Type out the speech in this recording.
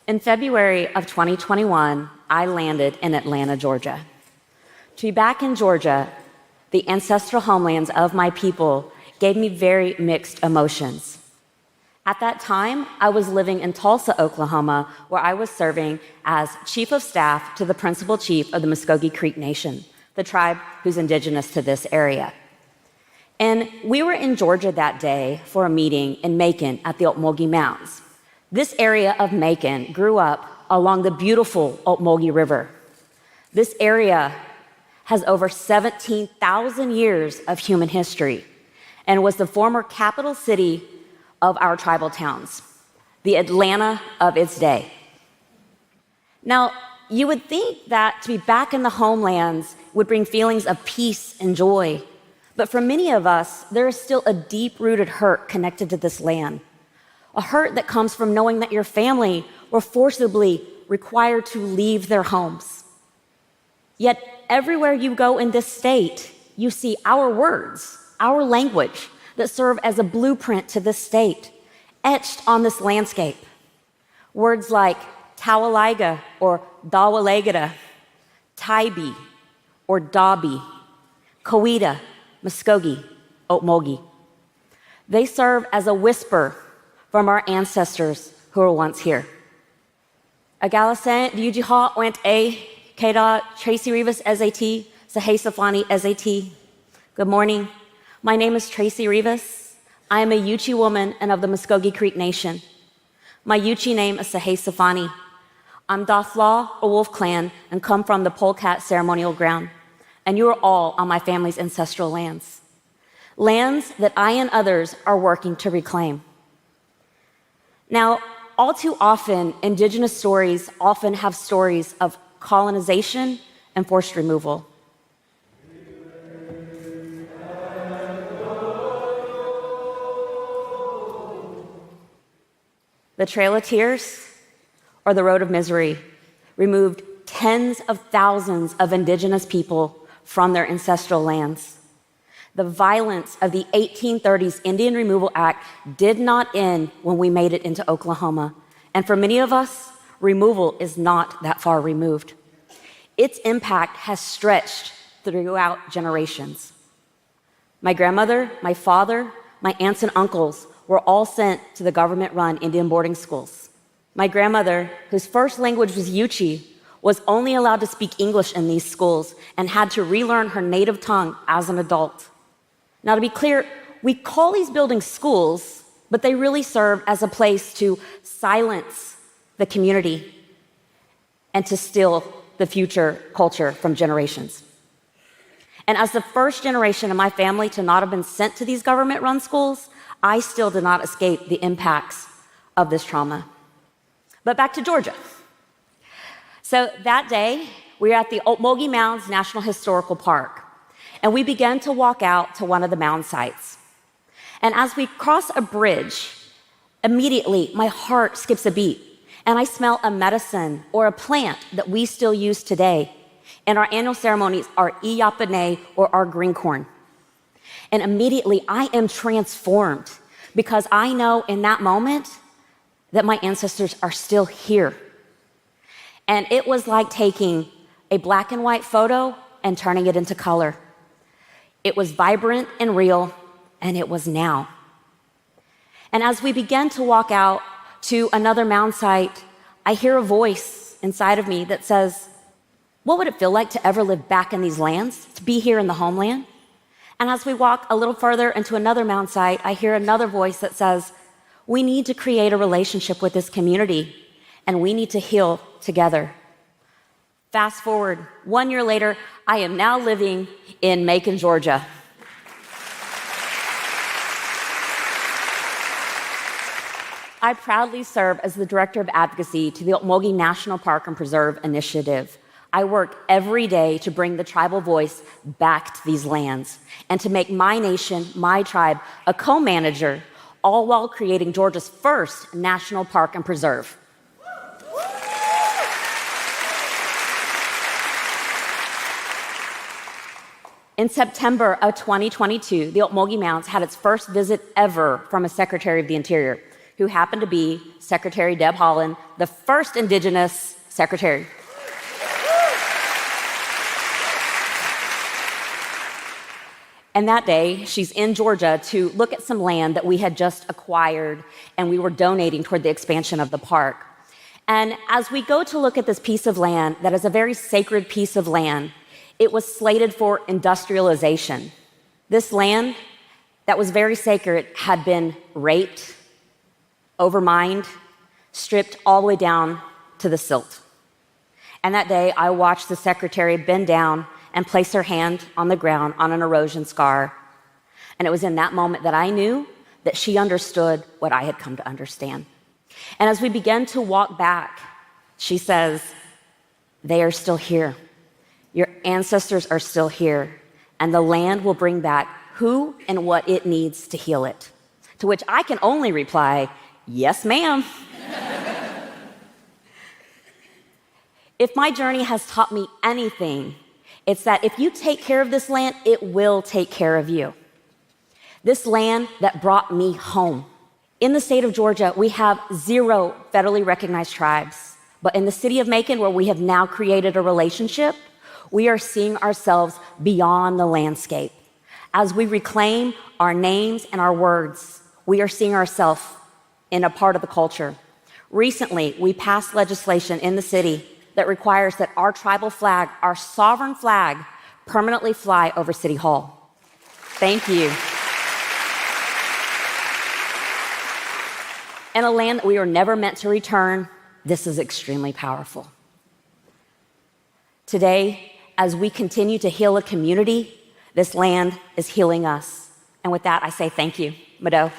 In February of 2021, I landed in Atlanta, Georgia. To be back in Georgia, the ancestral homelands of my people, gave me very mixed emotions. At that time, I was living in Tulsa, Oklahoma, where I was serving as chief of staff to the principal chief of the Muskogee Creek Nation, the tribe who's indigenous to this area. And we were in Georgia that day for a meeting in Macon at the Ocmulgee Mounds. This area of Macon grew up along the beautiful Ocmulgee River. This area has over 17,000 years of human history and was the former capital city of our tribal towns, the Atlanta of its day. Now, you would think that to be back in the homelands would bring feelings of peace and joy, but for many of us, there is still a deep-rooted hurt connected to this land, a hurt that comes from knowing that your family were forcibly required to leave their homes. Yet everywhere you go in this state, you see our words, our language, that serve as a blueprint to this state, etched on this landscape. Words like Tawaliga or Dawalegada, Taibi or Dabi, Coweta, Muskogee, Ocmulgee. They serve as a whisper from our ancestors who were once here. Agalasan, Yujiha went a Keda Tracie Revis SAT, Sahesafani SAT. Good morning. My name is Tracie Revis. I am a Yuchi woman and of the Muskogee Creek Nation. My Yuchi name is Sahesafani. I'm Dathla, or Wolf Clan, and come from the Polecat ceremonial ground. And you are all on my family's ancestral lands. Lands that I and others are working to reclaim. Now, all too often, Indigenous stories often have stories of colonization and forced removal. The Trail of Tears, or the Road of Misery, removed tens of thousands of Indigenous people from their ancestral lands. The violence of the 1830s Indian Removal Act did not end when we made it into Oklahoma. And for many of us, removal is not that far removed. Its impact has stretched throughout generations. My grandmother, my father, my aunts and uncles were all sent to the government-run Indian boarding schools. My grandmother, whose first language was Yuchi, was only allowed to speak English in these schools and had to relearn her native tongue as an adult. Now, to be clear, we call these buildings schools, but they really serve as a place to silence the community and to steal the future culture from generations. And as the first generation of my family to not have been sent to these government-run schools, I still did not escape the impacts of this trauma. But back to Georgia. So that day, we were at the Ocmulgee Mounds National Historical Park, and we began to walk out to one of the mound sites. And as we cross a bridge, immediately my heart skips a beat, and I smell a medicine or a plant that we still use today in our annual ceremonies, our iyapane or our green corn. And immediately I am transformed because I know in that moment that my ancestors are still here. And it was like taking a black and white photo and turning it into color. It was vibrant and real, and it was now. And as we began to walk out to another mound site, I hear a voice inside of me that says, what would it feel like to ever live back in these lands, to be here in the homeland? And as we walk a little further into another mound site, I hear another voice that says, we need to create a relationship with this community, and we need to heal together. Fast forward, 1 year later, I am now living in Macon, Georgia. I proudly serve as the Director of Advocacy to the Ocmulgee National Park and Preserve Initiative. I work every day to bring the tribal voice back to these lands and to make my nation, my tribe, a co-manager, all while creating Georgia's first national park and preserve. In September of 2022, the Ocmulgee Mounds had its first visit ever from a Secretary of the Interior. who happened to be Secretary Deb Haaland, the first Indigenous secretary. And that day, she's in Georgia to look at some land that we had just acquired and we were donating toward the expansion of the park. And as we go to look at this piece of land that is a very sacred piece of land, it was slated for industrialization. This land that was very sacred had been raped, overmined, stripped all the way down to the silt. And that day, I watched the secretary bend down and place her hand on the ground on an erosion scar. And it was in that moment that I knew that she understood what I had come to understand. And as we began to walk back, she says, "They are still here. Your ancestors are still here, and the land will bring back who and what it needs to heal it." To which I can only reply, "Yes, ma'am." If my journey has taught me anything, it's that if you take care of this land, it will take care of you. This land that brought me home. In the state of Georgia, we have 0 federally recognized tribes. But in the city of Macon, where we have now created a relationship, we are seeing ourselves beyond the landscape. As we reclaim our names and our words, we are seeing ourselves in a part of the culture. Recently, we passed legislation in the city that requires that our tribal flag, our sovereign flag, permanently fly over City Hall. Thank you. In a land that we were never meant to return, this is extremely powerful. Today, as we continue to heal a community, this land is healing us. And with that, I say thank you. Mado.